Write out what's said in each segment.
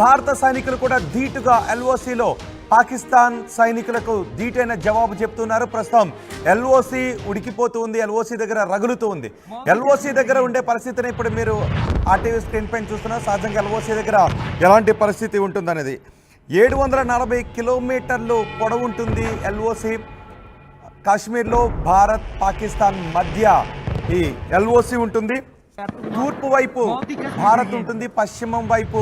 భారత సైనికులు కూడా ధీటుగా ఎల్ఓసిలో పాకిస్తాన్ సైనికులకు ధీటైన జవాబు చెప్తున్నారు. ప్రస్తుతం ఎల్ఓసి ఉడికిపోతూ ఉంది, ఎల్ఓసి దగ్గర రగులుతూ ఉంది. ఎల్ఓసి దగ్గర ఉండే పరిస్థితిని ఇప్పుడు మీరు ఆర్టీవీ స్క్రీన్ పైన చూస్తున్నారు. సహజంగా ఎల్ఓసి దగ్గర ఎలాంటి పరిస్థితి ఉంటుందనేది 740 కిలోమీటర్లు పొడవు ఉంటుంది ఎల్ఓసి. కాశ్మీర్లో భారత్ పాకిస్తాన్ మధ్య ఈ ఎల్ఓసి ఉంటుంది. తూర్పు వైపు భారత్ ఉంటుంది, పశ్చిమం వైపు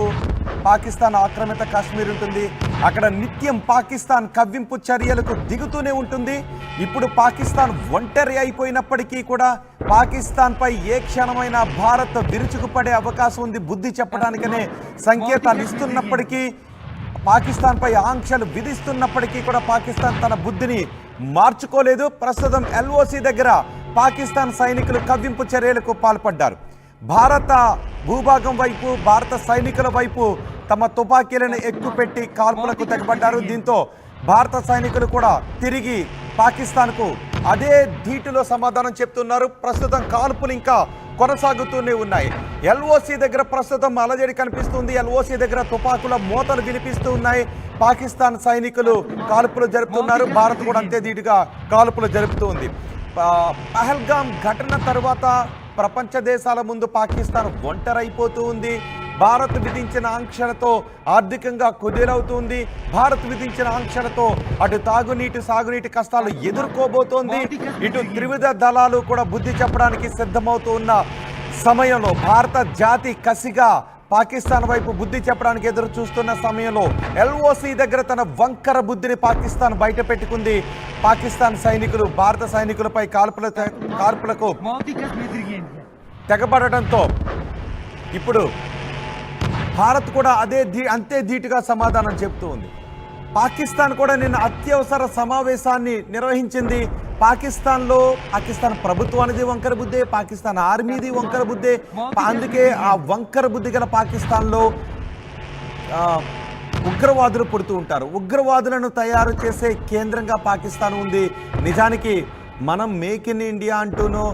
పాకిస్తాన్ ఆక్రమిత కాశ్మీర్ ఉంటుంది. అక్కడ నిత్యం పాకిస్తాన్ కవ్వింపు చర్యలకు దిగుతూనే ఉంటుంది. ఇప్పుడు పాకిస్తాన్ ఒంటరి అయిపోయినప్పటికీ కూడా పాకిస్తాన్పై ఏ క్షణమైనా భారత్ విరుచుకుపడే అవకాశం ఉంది. బుద్ధి చెప్పడానికనే సంకేతాలు ఇస్తున్నప్పటికీ, పాకిస్తాన్పై ఆంక్షలు విధిస్తున్నప్పటికీ కూడా పాకిస్తాన్ తన బుద్ధిని మార్చుకోలేదు. ప్రస్తుతం ఎల్ఓసి దగ్గర పాకిస్తాన్ సైనికులు కవ్వింపు చర్యలకు పాల్పడ్డారు. భారత భూభాగం వైపు, భారత సైనికుల వైపు తమ తుపాకీలను ఎక్కుపెట్టి కాల్పులకు తెగబడ్డారు. దీంతో భారత సైనికులు కూడా తిరిగి పాకిస్తాన్కు అదే ధీటులో సమాధానం చెప్తున్నారు. ప్రస్తుతం కాల్పులు ఇంకా కొనసాగుతూనే ఉన్నాయి. ఎల్ఓసి దగ్గర ప్రస్తుతం అలజడి కనిపిస్తుంది. ఎల్ఓసి దగ్గర తుపాకుల మోతలు వినిపిస్తూ ఉన్నాయి. పాకిస్తాన్ సైనికులు కాల్పులు జరుపుతున్నారు. భారత్ కూడా అంతే ధీటుగా కాల్పులు జరుపుతుంది. పహల్గామ్ ఘటన తర్వాత ప్రపంచ దేశాల ముందు పాకిస్తాన్ ఒంటరైపోతూ ఉంది. భారత్ విధించిన ఆంక్షలతో ఆర్థికంగా కుదేలవుతుంది. భారత్ విధించిన ఆంక్షలతో అటు తాగునీటి సాగునీటి కష్టాలు ఎదుర్కోబోతోంది. ఇటు త్రివిధ దళాలు కూడా బుద్ధి చెప్పడానికి సిద్ధమవుతూ ఉన్న సమయంలో భారత జాతి కసిగా పాకిస్తాన్ వైపు బుద్ధి చెప్పడానికి ఎదురు చూస్తున్న సమయంలో ఎల్ఓసి దగ్గర తన వంకర బుద్ధిని పాకిస్తాన్ బయట పెట్టుకుంది. పాకిస్తాన్ సైనికులు భారత సైనికులపై కాల్పులకు తెగబడటంతో ఇప్పుడు భారత్ కూడా అంతే ధీటుగా సమాధానం చెప్తూ ఉంది. పాకిస్తాన్ కూడా నిన్న అత్యవసర సమావేశాన్ని నిర్వహించింది. పాకిస్తాన్ ప్రభుత్వానిది వంకర బుద్ధే, పాకిస్తాన్ ఆర్మీది వంకర బుద్ధే. అందుకే ఆ వంకర బుద్ధి గల పాకిస్తాన్లో ఉగ్రవాదులు పుడుతూ ఉంటారు. ఉగ్రవాదులను తయారు చేసే కేంద్రంగా పాకిస్తాన్ ఉంది. నిజానికి మనం మేక్ ఇన్ ఇండియా అంటూనో,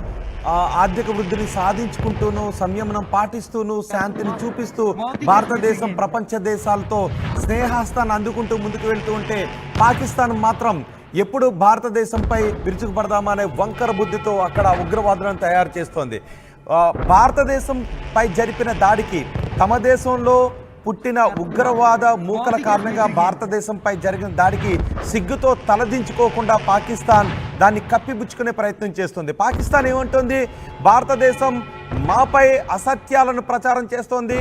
ఆర్థిక వృద్ధిని సాధించుకుంటూను, సంయమనం పాటిస్తూను, శాంతిని చూపిస్తూ భారతదేశం ప్రపంచ దేశాలతో స్నేహాస్తాన్ని అందుకుంటూ ముందుకు వెళ్తూ ఉంటే, పాకిస్తాన్ మాత్రం ఎప్పుడు భారతదేశంపై విరుచుకుపడదామా అనే వంకర బుద్ధితో అక్కడ ఉగ్రవాదులను తయారు చేస్తోంది. భారతదేశంపై జరిపిన దాడికి, తమ దేశంలో పుట్టిన ఉగ్రవాద మూకల కారణంగా భారతదేశంపై జరిగిన దాడికి సిగ్గుతో తలదించుకోకుండా పాకిస్తాన్ దాన్ని కప్పిపుచ్చుకునే ప్రయత్నం చేస్తుంది. పాకిస్తాన్ ఏమంటుంది? భారతదేశం మాపై అసత్యాలను ప్రచారం చేస్తోంది,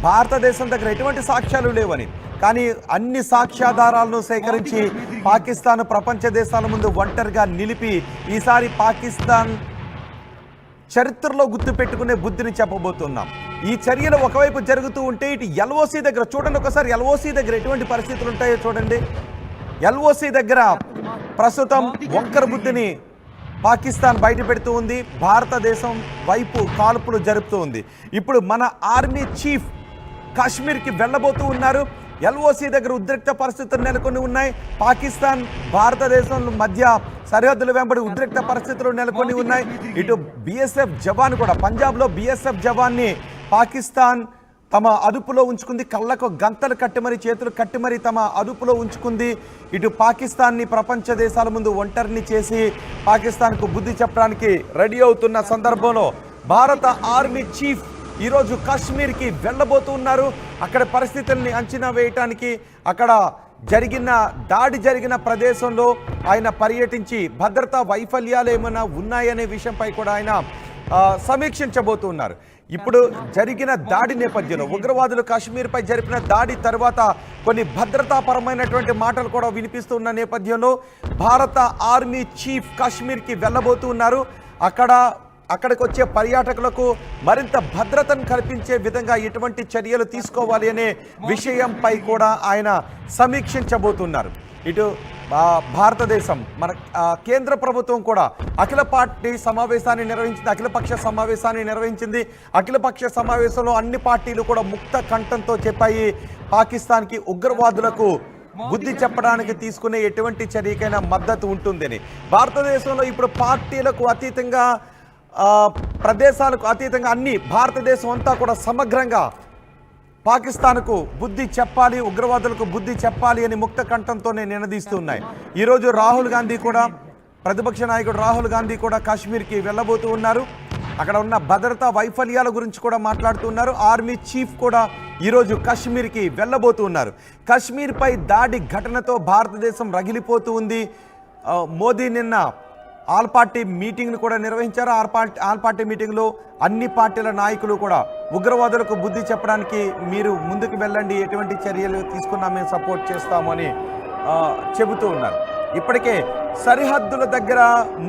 భారతదేశం దగ్గర ఎటువంటి సాక్ష్యాలు లేవని. కానీ అన్ని సాక్ష్యాధారాలను సేకరించి పాకిస్తాన్ ప్రపంచ దేశాల ముందు ఒంటరిగా నిలిపి ఈసారి పాకిస్తాన్ చరిత్రలో గుర్తుపెట్టుకునే బుద్ధిని చెప్పబోతున్నాం. ఈ చర్యలు ఒకవైపు జరుగుతూ ఉంటే ఇటు ఎల్ఓసి దగ్గర చూడండి, ఒకసారి ఎల్ఓసి దగ్గర ఎటువంటి పరిస్థితులు ఉంటాయో చూడండి. ఎల్ఓసి దగ్గర ప్రస్తుతం వంకర బుద్ధిని పాకిస్తాన్ బయట పెడుతూ ఉంది. భారతదేశం వైపు కాల్పులు జరుపుతూ ఉంది. ఇప్పుడు మన ఆర్మీ చీఫ్ కాశ్మీర్కి వెళ్ళబోతూ ఉన్నారు. ఎల్ఓసి దగ్గర ఉద్రిక్త పరిస్థితులు నెలకొని ఉన్నాయి. పాకిస్తాన్ భారతదేశం మధ్య సరిహద్దుల వెంబడి ఉద్రిక్త పరిస్థితులు నెలకొని ఉన్నాయి. ఇటు బిఎస్ఎఫ్ జవాన్ కూడా, పంజాబ్లో బిఎస్ఎఫ్ జవాన్ని పాకిస్తాన్ తమ అదుపులో ఉంచుకుంది. కళ్ళకు గంతలు కట్టి చేతులు కట్టి తమ అదుపులో ఉంచుకుంది. ఇటు పాకిస్తాన్ని ప్రపంచ దేశాల ముందు ఒంటరిని చేసి పాకిస్తాన్కు బుద్ధి చెప్పడానికి రెడీ అవుతున్న సందర్భంలో భారత ఆర్మీ చీఫ్ ఈరోజు కాశ్మీర్కి వెళ్ళబోతూ ఉన్నారు. అక్కడ పరిస్థితుల్ని అంచనా వేయటానికి, అక్కడ దాడి జరిగిన ప్రదేశంలో ఆయన పర్యటించి భద్రతా వైఫల్యాలు ఏమైనా ఉన్నాయనే విషయంపై కూడా ఆయన సమీక్షించబోతున్నారు. ఇప్పుడు జరిగిన దాడి నేపథ్యంలో, ఉగ్రవాదులు కాశ్మీర్పై జరిపిన దాడి తర్వాత కొన్ని భద్రతాపరమైనటువంటి మాటలు కూడా వినిపిస్తున్న నేపథ్యంలో భారత ఆర్మీ చీఫ్ కాశ్మీర్కి వెళ్ళబోతూ ఉన్నారు. అక్కడికి వచ్చే పర్యాటకులకు మరింత భద్రతను కల్పించే విధంగా ఎటువంటి చర్యలు తీసుకోవాలి అనే విషయంపై కూడా ఆయన సమీక్షించబోతున్నారు. ఇటు భారతదేశం, మన కేంద్ర ప్రభుత్వం కూడా అఖిలపక్ష సమావేశాన్ని నిర్వహించింది. అఖిలపక్ష సమావేశంలో అన్ని పార్టీలు కూడా ముక్త కంఠంతో చెప్పాయి, పాకిస్తాన్కి ఉగ్రవాదులకు బుద్ధి చెప్పడానికి తీసుకునే ఎటువంటి చర్యకైనా మద్దతు ఉంటుందని. భారతదేశంలో ఇప్పుడు పార్టీలకు అతీతంగా, ప్రదేశాలకు అతీతంగా అన్ని భారతదేశం అంతా కూడా సమగ్రంగా పాకిస్తాన్కు బుద్ధి చెప్పాలి, ఉగ్రవాదులకు బుద్ధి చెప్పాలి అని ముక్త కంఠంతోనే నినదీస్తూ ఉన్నాయి. ఈరోజు రాహుల్ గాంధీ కూడా, ప్రతిపక్ష నాయకుడు రాహుల్ గాంధీ కూడా కాశ్మీర్కి వెళ్ళబోతూ ఉన్నారు. అక్కడ ఉన్న భద్రతా వైఫల్యాల గురించి కూడా మాట్లాడుతున్నారు. ఆర్మీ చీఫ్ కూడా ఈరోజు కాశ్మీర్కి వెళ్ళబోతూ ఉన్నారు. కాశ్మీర్పై దాడి ఘటనతో భారతదేశం రగిలిపోతూ ఉంది. మోదీ నిన్న ఆల్ పార్టీ మీటింగ్ను కూడా నిర్వహించారు. ఆల్ పార్టీ మీటింగ్లో అన్ని పార్టీల నాయకులు కూడా ఉగ్రవాదులకు బుద్ధి చెప్పడానికి మీరు ముందుకు వెళ్ళండి, ఎటువంటి చర్యలు తీసుకున్నా మేము సపోర్ట్ చేస్తామని చెబుతూ ఉన్నారు. ఇప్పటికే సరిహద్దుల దగ్గర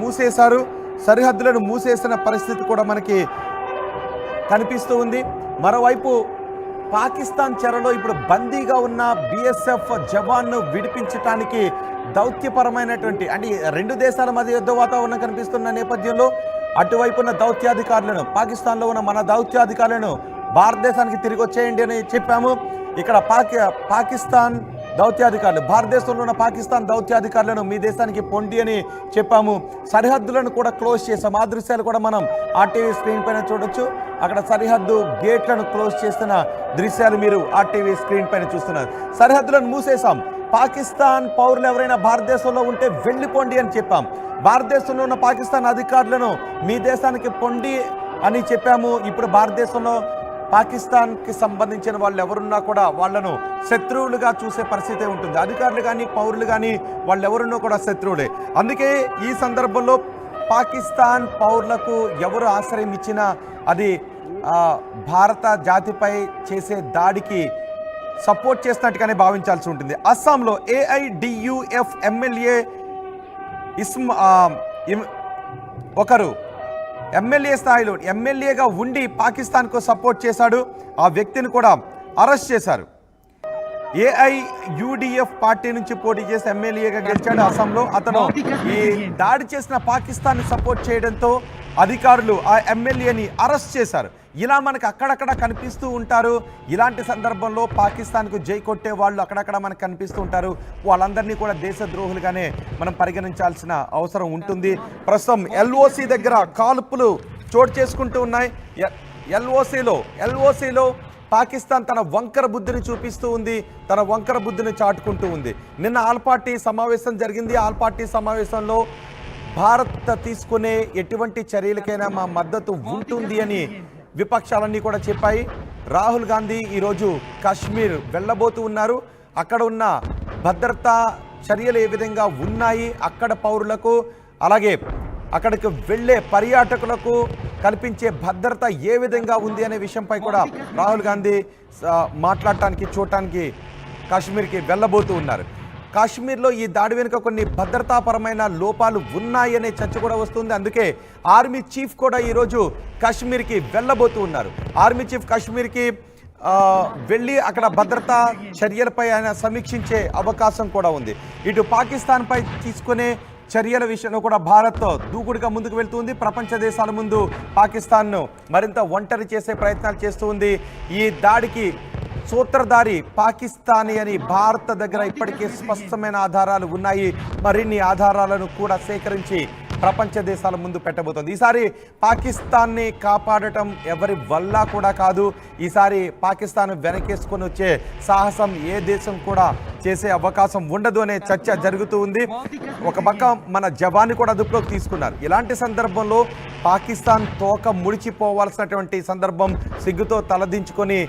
మూసేశారు. సరిహద్దులను మూసేసిన పరిస్థితి కూడా మనకి కనిపిస్తూ ఉంది. మరోవైపు పాకిస్తాన్ చెరలో ఇప్పుడు బందీగా ఉన్న బీఎస్ఎఫ్ జవాన్ను విడిపించడానికి దౌత్యపరమైనటువంటి అంటే రెండు దేశాల మధ్య యుద్ధ వాతావరణం కనిపిస్తున్న నేపథ్యంలో అటువైపు ఉన్న దౌత్యాధికారులను, పాకిస్తాన్లో ఉన్న మన దౌత్యాధికారులను భారతదేశానికి తిరిగి వచ్చేయండి అని చెప్పాము. ఇక్కడ పాకిస్తాన్ దౌత్యాధికారులు, భారతదేశంలో ఉన్న పాకిస్తాన్ దౌత్యాధికారులను మీ దేశానికి పొండి అని చెప్పాము. సరిహద్దులను కూడా క్లోజ్ చేసాం. ఆ దృశ్యాలు కూడా మనం ఆర్టీవీ స్క్రీన్ పైన చూడొచ్చు. అక్కడ సరిహద్దు గేట్లను క్లోజ్ చేస్తున్న దృశ్యాలు మీరు ఆర్టీవీ స్క్రీన్ పైన చూస్తున్నారు. సరిహద్దులను మూసేసాం. పాకిస్తాన్ పౌరులు ఎవరైనా భారతదేశంలో ఉంటే వెళ్ళిపోండి అని చెప్పాం. భారతదేశంలో ఉన్న పాకిస్తాన్ అధికారులను మీ దేశానికి పొండి అని చెప్పాము. ఇప్పుడు భారతదేశంలో పాకిస్తాన్కి సంబంధించిన వాళ్ళు ఎవరున్నా కూడా వాళ్లను శత్రువులుగా చూసే పరిస్థితి ఉంటుంది. అధికారులు కానీ పౌరులు కానీ వాళ్ళు ఎవరున్నా కూడా శత్రువులే. అందుకే ఈ సందర్భంలో పాకిస్తాన్ పౌరులకు ఎవరు ఆశ్రయం ఇచ్చినా అది భారత జాతిపై చేసే దాడికి సపోర్ట్ చేసినట్టుగానే భావించాల్సి ఉంటుంది. అస్సాంలో ఏఐడియుఎఫ్ ఎమ్మెల్యే ఒకరు ఎమ్మెల్యే స్థాయిలో ఎమ్మెల్యేగా ఉండి పాకిస్తాన్కు సపోర్ట్ చేశాడు. ఆ వ్యక్తిని కూడా అరెస్ట్ చేశారు. ఏఐయుడిఎఫ్ పార్టీ నుంచి పోటీ చేసి ఎమ్మెల్యేగా గెలిచాడు అస్సాంలో. అతను ఈ దాడి చేసిన పాకిస్తాన్ని సపోర్ట్ చేయడంతో అధికారులు ఆ ఎమ్మెల్యేని అరెస్ట్ చేశారు. ఇలా మనకు అక్కడక్కడ కనిపిస్తూ ఉంటారు. ఇలాంటి సందర్భంలో పాకిస్తాన్కు జై కొట్టే వాళ్ళు అక్కడక్కడ మనకు కనిపిస్తూ ఉంటారు. వాళ్ళందరినీ కూడా దేశద్రోహులుగానే మనం పరిగణించాల్సిన అవసరం ఉంటుంది. ప్రస్తుతం ఎల్ఓసి దగ్గర కాల్పులు చోటు చేసుకుంటూ ఉన్నాయి. ఎల్ఓసిలో పాకిస్తాన్ తన వంకర బుద్ధిని చూపిస్తూ ఉంది, తన వంకర బుద్ధిని చాటుకుంటూ ఉంది. నిన్న ఆల్ పార్టీ సమావేశం జరిగింది. ఆల్ పార్టీ సమావేశంలో భారత్ తీసుకునే ఎటువంటి చర్యలకైనా మా మద్దతు ఉంటుంది అని విపక్షాలన్నీ కూడా చెప్పాయి. రాహుల్ గాంధీ ఈరోజు కాశ్మీర్ వెళ్ళబోతూ ఉన్నారు. అక్కడ ఉన్న భద్రతా చర్యలు ఏ విధంగా ఉన్నాయి, అక్కడ పౌరులకు అలాగే అక్కడికి వెళ్ళే పర్యాటకులకు కల్పించే భద్రత ఏ విధంగా ఉంది అనే విషయంపై కూడా రాహుల్ గాంధీ మాట్లాడటానికి చూడటానికి కాశ్మీర్కి వెళ్ళబోతూ ఉన్నారు. కాశ్మీర్లో ఈ దాడి వెనుక కొన్ని భద్రతాపరమైన లోపాలు ఉన్నాయనే చర్చ కూడా వస్తుంది. అందుకే ఆర్మీ చీఫ్ కూడా ఈరోజు కాశ్మీర్కి వెళ్ళబోతూ ఉన్నారు. ఆర్మీ చీఫ్ కాశ్మీర్కి వెళ్ళి అక్కడ భద్రతా చర్యలపై ఆయన సమీక్షించే అవకాశం కూడా ఉంది. ఇటు పాకిస్తాన్పై తీసుకునే చర్యల విషయంలో కూడా భారత్ దూకుడుగా ముందుకు వెళ్తుంది. ప్రపంచ దేశాల ముందు పాకిస్తాన్ను మరింత ఒంటరి చేసే ప్రయత్నాలు చేస్తూ ఉంది. ఈ దాడికి సూత్రధారి పాకిస్తానీ అని భారత దగ్గర ఇప్పటికే స్పష్టమైన ఆధారాలు ఉన్నాయి. మరిన్ని ఆధారాలను కూడా సేకరించి ప్రపంచ దేశాల ముందు పెట్టబోతోంది. ఈసారి పాకిస్తాన్ని కాపాడటం ఎవరి వల్ల కూడా కాదు. ఈసారి పాకిస్తాన్ వెనకేసుకొని వచ్చే సాహసం ఏ దేశం కూడా చేసే అవకాశం ఉండదు అనే చర్చ జరుగుతూ ఉంది. ఒక పక్క మన జవాన్ని కూడా అదుపులోకి తీసుకున్నారు. ఇలాంటి సందర్భంలో పాకిస్తాన్ తోక ముడిచిపోవాల్సినటువంటి సందర్భం, సిగ్గుతో తలదించుకొని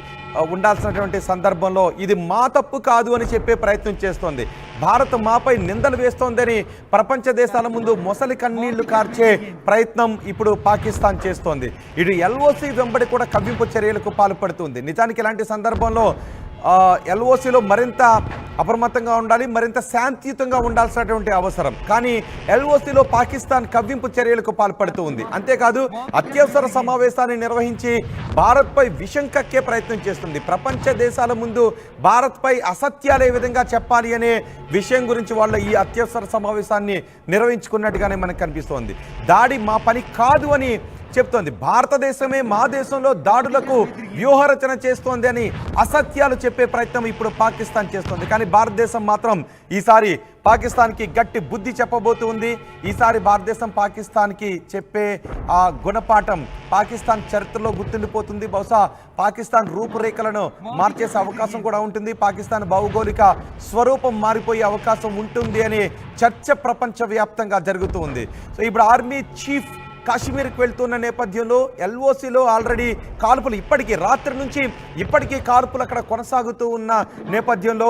ఉండాల్సినటువంటి సందర్భంలో ఇది మా తప్పు కాదు అని చెప్పే ప్రయత్నం చేస్తోంది. భారత్ మాపై నిందలు వేస్తోందని ప్రపంచ దేశాల ముందు మొసలి కన్నీళ్లు కార్చే ప్రయత్నం ఇప్పుడు పాకిస్తాన్ చేస్తోంది. ఇటు ఎల్ఓసి వెంబడి కూడా కవ్వింపు చర్యలకు పాల్పడుతుంది. నిజానికి ఇలాంటి సందర్భంలో ఎల్ఓసిలో మరింత అప్రమత్తంగా ఉండాలి, మరింత శాంతియుతంగా ఉండాల్సినటువంటి అవసరం. కానీ ఎల్ఓసిలో పాకిస్తాన్ కవ్వింపు చర్యలకు పాల్పడుతూ ఉంది. అంతేకాదు అత్యవసర సమావేశాన్ని నిర్వహించి భారత్పై విషం కక్కే ప్రయత్నం చేస్తుంది. ప్రపంచ దేశాల ముందు భారత్పై అసత్యాలు ఏ విధంగా చెప్పాలి అనే విషయం గురించి వాళ్ళ ఈ అత్యవసర సమావేశాన్ని నిర్వహించుకున్నట్టుగానే మనకు కనిపిస్తోంది. దాడి మా పని కాదు అని చెప్తోంది. భారతదేశమే మా దేశంలో దాడులకు వ్యూహరచన చేస్తోంది అని అసత్యాలు చెప్పే ప్రయత్నం ఇప్పుడు పాకిస్తాన్ చేస్తోంది. కానీ భారతదేశం మాత్రం ఈసారి పాకిస్తాన్కి గట్టి బుద్ధి చెప్పబోతుంది. ఈసారి భారతదేశం పాకిస్తాన్కి చెప్పే ఆ గుణపాఠం పాకిస్తాన్ చరిత్రలో గుర్తుండిపోతుంది. బహుశా పాకిస్తాన్ రూపురేఖలను మార్చేసే అవకాశం కూడా ఉంటుంది. పాకిస్తాన్ భౌగోళిక స్వరూపం మారిపోయే అవకాశం ఉంటుంది అనే చర్చ ప్రపంచవ్యాప్తంగా జరుగుతూ ఉంది. సో ఇప్పుడు ఆర్మీ చీఫ్ కాశ్మీర్కి వెళ్తున్న నేపథ్యంలో ఎల్ఓసిలో ఆల్రెడీ కాల్పులు ఇప్పటికీ రాత్రి నుంచి ఇప్పటికీ కాల్పులు అక్కడ కొనసాగుతూ ఉన్న నేపథ్యంలో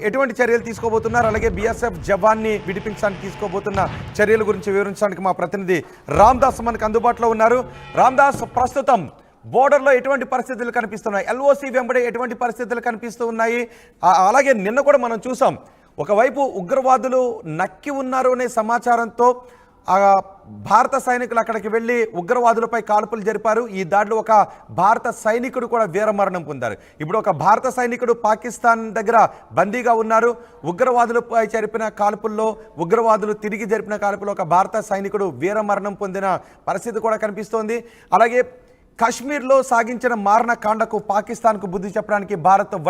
ఎటువంటి చర్యలు తీసుకోబోతున్నారు, అలాగే బీఎస్ఎఫ్ జవాన్ని విడిపించడానికి తీసుకోబోతున్న చర్యల గురించి వివరించడానికి మా ప్రతినిధి రామ్దాస్ మనకు అందుబాటులో ఉన్నారు. రామ్దాస్, ప్రస్తుతం బోర్డర్లో ఎటువంటి పరిస్థితులు కనిపిస్తున్నాయి, ఎల్ఓసి వెంబడే ఎటువంటి పరిస్థితులు కనిపిస్తూ ఉన్నాయి? అలాగే నిన్న కూడా మనం చూసాం, ఒకవైపు ఉగ్రవాదులు నక్కి ఉన్నారు అనే సమాచారంతో భారత సైనికులు అక్కడికి వెళ్ళి ఉగ్రవాదులపై కాల్పులు జరిపారు. ఈ దాడిలో ఒక భారత సైనికుడు కూడా వీరమరణం పొందారు. ఇప్పుడు ఒక భారత సైనికుడు పాకిస్తాన్ దగ్గర బందీగా ఉన్నారు. ఉగ్రవాదులపై జరిపిన కాల్పుల్లో ఉగ్రవాదులు తిరిగి జరిపిన కాల్పుల్లో ఒక భారత సైనికుడు వీరమరణం పొందిన పరిస్థితి కూడా కనిపిస్తోంది. అలాగే కాశ్మీర్లో సాగించిన మారణకాండకు పాకిస్తాన్కు బుద్ధి చెప్పడానికి భారత్